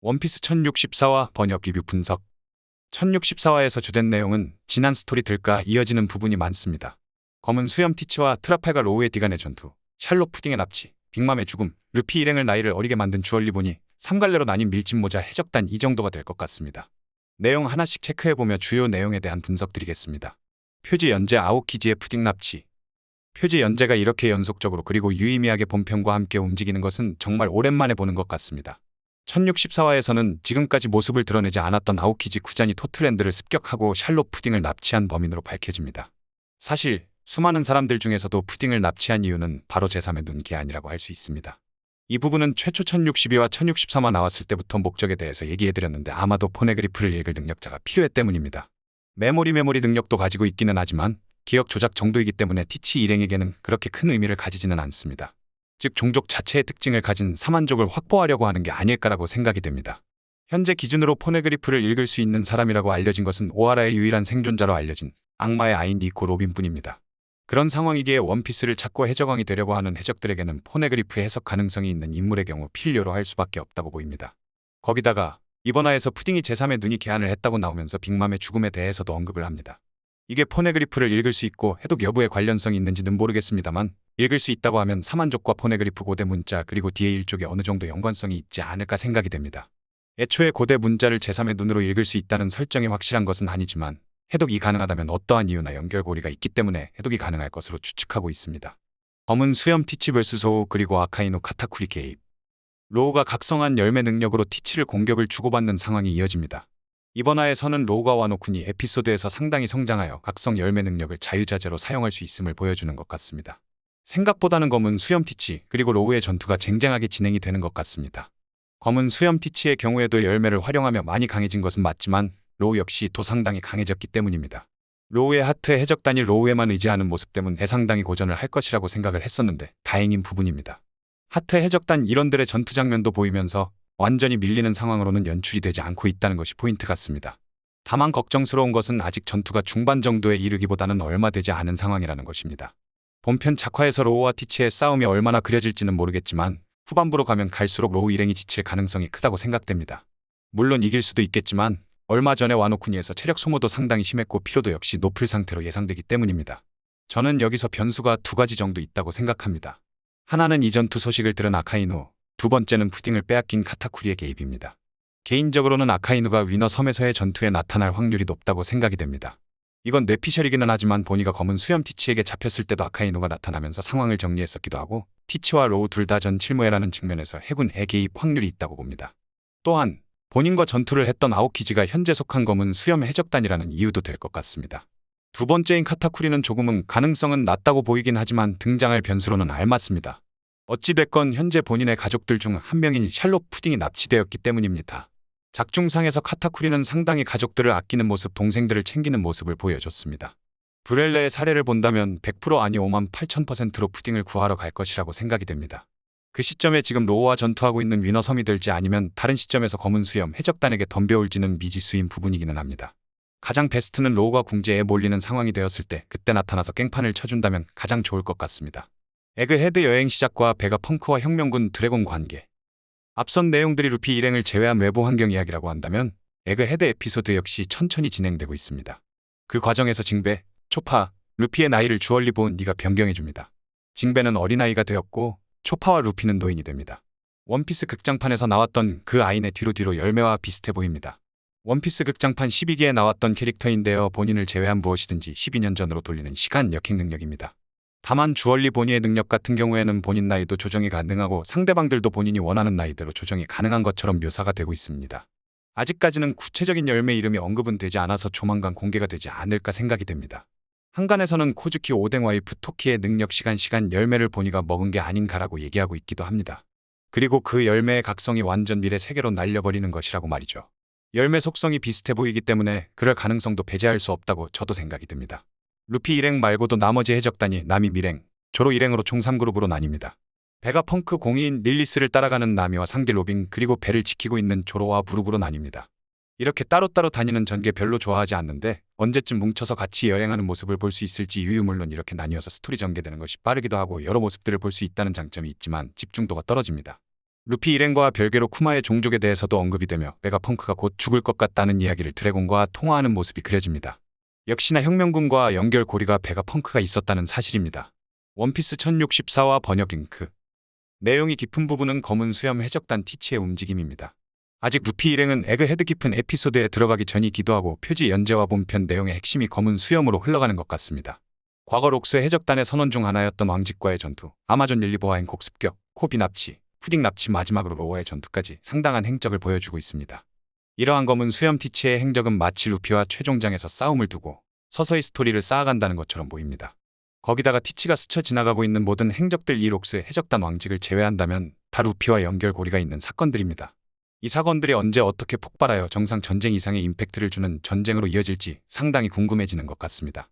원피스 1064화 번역 리뷰 분석. 1064화에서 주된 내용은 지난 스토리들과 이어지는 부분이 많습니다. 검은 수염 티치와 트라팔가 로우의 디간의 전투, 샬롯 푸딩의 납치, 빅맘의 죽음, 루피 일행을 나이를 어리게 만든 주얼리 보니, 3갈래로 나뉜 밀짚 모자 해적단 이 정도가 될 것 같습니다. 내용 하나씩 체크해보며 주요 내용에 대한 분석 드리겠습니다. 표지 연재 아오키지의 푸딩 납치. 표지 연재가 이렇게 연속적으로 그리고 유의미하게 본편과 함께 움직이는 것은 정말 오랜만에 보는 것 같습니다. 1064화에서는 지금까지 모습을 드러내지 않았던 아오키지 구잔이 토틀랜드를 습격하고 샬롯 푸딩을 납치한 범인으로 밝혀집니다. 사실 수많은 사람들 중에서도 푸딩을 납치한 이유는 바로 제3의 눈기아니라고 할 수 있습니다. 이 부분은 최초 1062와 1063화 나왔을 때부터 목적에 대해서 얘기해드렸는데 아마도 포네그리프를 읽을 능력자가 필요해 때문입니다. 메모리 능력도 가지고 있기는 하지만 기억 조작 정도이기 때문에 티치 일행에게는 그렇게 큰 의미를 가지지는 않습니다. 즉 종족 자체의 특징을 가진 사만족을 확보하려고 하는 게 아닐까라고 생각이 됩니다. 현재 기준으로 포네그리프를 읽을 수 있는 사람이라고 알려진 것은 오하라의 유일한 생존자로 알려진 악마의 아인 니코 로빈뿐입니다. 그런 상황이기에 원피스를 찾고 해적왕이 되려고 하는 해적들에게는 포네그리프 해석 가능성이 있는 인물의 경우 필요로 할 수밖에 없다고 보입니다. 거기다가 이번 화에서 푸딩이 제3의 눈이 개안을 했다고 나오면서 빅맘의 죽음에 대해서도 언급을 합니다. 이게 포네그리프를 읽을 수 있고 해독 여부에 관련성이 있는지는 모르겠습니다만 읽을 수 있다고 하면 사만족과 포네그리프 고대 문자 그리고 뒤에 일족에 어느 정도 연관성이 있지 않을까 생각이 됩니다. 애초에 고대 문자를 제3의 눈으로 읽을 수 있다는 설정이 확실한 것은 아니지만 해독이 가능하다면 어떠한 이유나 연결고리가 있기 때문에 해독이 가능할 것으로 추측하고 있습니다. 검은 수염 티치 vs 소우 그리고 아카이노 카타쿠리 개입. 로우가 각성한 열매 능력으로 티치를 공격을 주고받는 상황이 이어집니다. 이번 화에서는 로우가 와노쿤이 에피소드에서 상당히 성장하여 각성 열매 능력을 자유자재로 사용할 수 있음을 보여주는 것 같습니다. 생각보다는 검은 수염 티치 그리고 로우의 전투가 쟁쟁하게 진행이 되는 것 같습니다. 검은 수염 티치의 경우에도 열매를 활용하며 많이 강해진 것은 맞지만 로우 역시 또 상당히 강해졌기 때문입니다. 로우의 하트 해적단이 로우에만 의지하는 모습 때문 대상당히 고전을 할 것이라고 생각을 했었는데 다행인 부분입니다. 하트 해적단 일원들의 전투 장면도 보이면서 완전히 밀리는 상황으로는 연출이 되지 않고 있다는 것이 포인트 같습니다. 다만 걱정스러운 것은 아직 전투가 중반 정도에 이르기보다는 얼마 되지 않은 상황이라는 것입니다. 본편 작화에서 로우와 티치의 싸움이 얼마나 그려질지는 모르겠지만 후반부로 가면 갈수록 로우 일행이 지칠 가능성이 크다고 생각됩니다. 물론 이길 수도 있겠지만 얼마 전에 와노쿠니에서 체력 소모도 상당히 심했고 피로도 역시 높을 상태로 예상되기 때문입니다. 저는 여기서 변수가 두 가지 정도 있다고 생각합니다. 하나는 이 전투 소식을 들은 아카이누, 두 번째는 푸딩을 빼앗긴 카타쿠리의 개입입니다. 개인적으로는 아카이누가 위너 섬에서의 전투에 나타날 확률이 높다고 생각이 됩니다. 이건 뇌피셜이기는 하지만 보니가 검은 수염 티치에게 잡혔을 때도 아카이누가 나타나면서 상황을 정리했었기도 하고 티치와 로우 둘 다 전 칠무에라는 측면에서 해군의 개입 확률이 있다고 봅니다. 또한 본인과 전투를 했던 아오키지가 현재 속한 검은 수염 해적단이라는 이유도 될 것 같습니다. 두 번째인 카타쿠리는 조금은 가능성은 낮다고 보이긴 하지만 등장할 변수로는 알맞습니다. 어찌됐건 현재 본인의 가족들 중 한 명인 샬롯 푸딩이 납치되었기 때문입니다. 작중상에서 카타쿠리는 상당히 가족들을 아끼는 모습, 동생들을 챙기는 모습을 보여줬습니다. 브렐레의 사례를 본다면 100% 아니 58,000%로 푸딩을 구하러 갈 것이라고 생각이 됩니다. 그 시점에 지금 로우와 전투하고 있는 위너 섬이 될지 아니면 다른 시점에서 검은 수염 해적단에게 덤벼올지는 미지수인 부분이기는 합니다. 가장 베스트는 로우가 궁지에 몰리는 상황이 되었을 때 그때 나타나서 깽판을 쳐준다면 가장 좋을 것 같습니다. 에그헤드 여행 시작과 베가펑크와 혁명군 드래곤 관계. 앞선 내용들이 루피 일행을 제외한 외부 환경 이야기라고 한다면 에그헤드 에피소드 역시 천천히 진행되고 있습니다. 그 과정에서 징베, 초파, 루피의 나이를 주얼리 본 니가 변경해줍니다. 징베는 어린아이가 되었고 초파와 루피는 노인이 됩니다. 원피스 극장판에서 나왔던 그 아인의 뒤로 열매와 비슷해 보입니다. 원피스 극장판 12기에 나왔던 캐릭터인데요. 본인을 제외한 무엇이든지 12년 전으로 돌리는 시간 역행 능력입니다. 다만 주얼리 보니의 능력 같은 경우에는 본인 나이도 조정이 가능하고 상대방들도 본인이 원하는 나이대로 조정이 가능한 것처럼 묘사가 되고 있습니다. 아직까지는 구체적인 열매 이름이 언급은 되지 않아서 조만간 공개가 되지 않을까 생각이 됩니다. 한간에서는 코즈키 오뎅와이프 토키의 능력 시간 열매를 보니가 먹은 게 아닌가라고 얘기하고 있기도 합니다. 그리고 그 열매의 각성이 완전 미래 세계로 날려버리는 것이라고 말이죠. 열매 속성이 비슷해 보이기 때문에 그럴 가능성도 배제할 수 없다고 저도 생각이 듭니다. 루피 일행 말고도 나머지 해적단이 나미 밀행, 조로 일행으로 총 3그룹으로 나뉩니다. 베가펑크 공이인 릴리스를 따라가는 나미와 상디 로빈 그리고 배를 지키고 있는 조로와 부룩으로 나뉩니다. 이렇게 따로따로 다니는 전개 별로 좋아하지 않는데 언제쯤 뭉쳐서 같이 여행하는 모습을 볼 수 있을지 물론 이렇게 나뉘어서 스토리 전개되는 것이 빠르기도 하고 여러 모습들을 볼 수 있다는 장점이 있지만 집중도가 떨어집니다. 루피 일행과 별개로 쿠마의 종족에 대해서도 언급이 되며 베가펑크가 곧 죽을 것 같다는 이야기를 드래곤과 통화하는 모습이 그려집니다. 역시나 혁명군과 연결고리가 베가펑크가 있었다는 사실입니다. 원피스 1064화 번역 링크. 내용이 깊은 부분은 검은 수염 해적단 티치의 움직임입니다. 아직 루피 일행은 에그헤드 깊은 에피소드에 들어가기 전이기도 하고 표지 연재와 본편 내용의 핵심이 검은 수염으로 흘러가는 것 같습니다. 과거 록스 해적단의 선원 중 하나였던 왕직과의 전투, 아마존 릴리보와 행콕 습격, 코비 납치, 푸딩 납치 마지막으로 로어의 전투까지 상당한 행적을 보여주고 있습니다. 이러한 검은 수염 티치의 행적은 마치 루피와 최종장에서 싸움을 두고 서서히 스토리를 쌓아간다는 것처럼 보입니다. 거기다가 티치가 스쳐 지나가고 있는 모든 행적들 이 록스 해적단 왕직을 제외한다면 다 루피와 연결고리가 있는 사건들입니다. 이 사건들이 언제 어떻게 폭발하여 정상 전쟁 이상의 임팩트를 주는 전쟁으로 이어질지 상당히 궁금해지는 것 같습니다.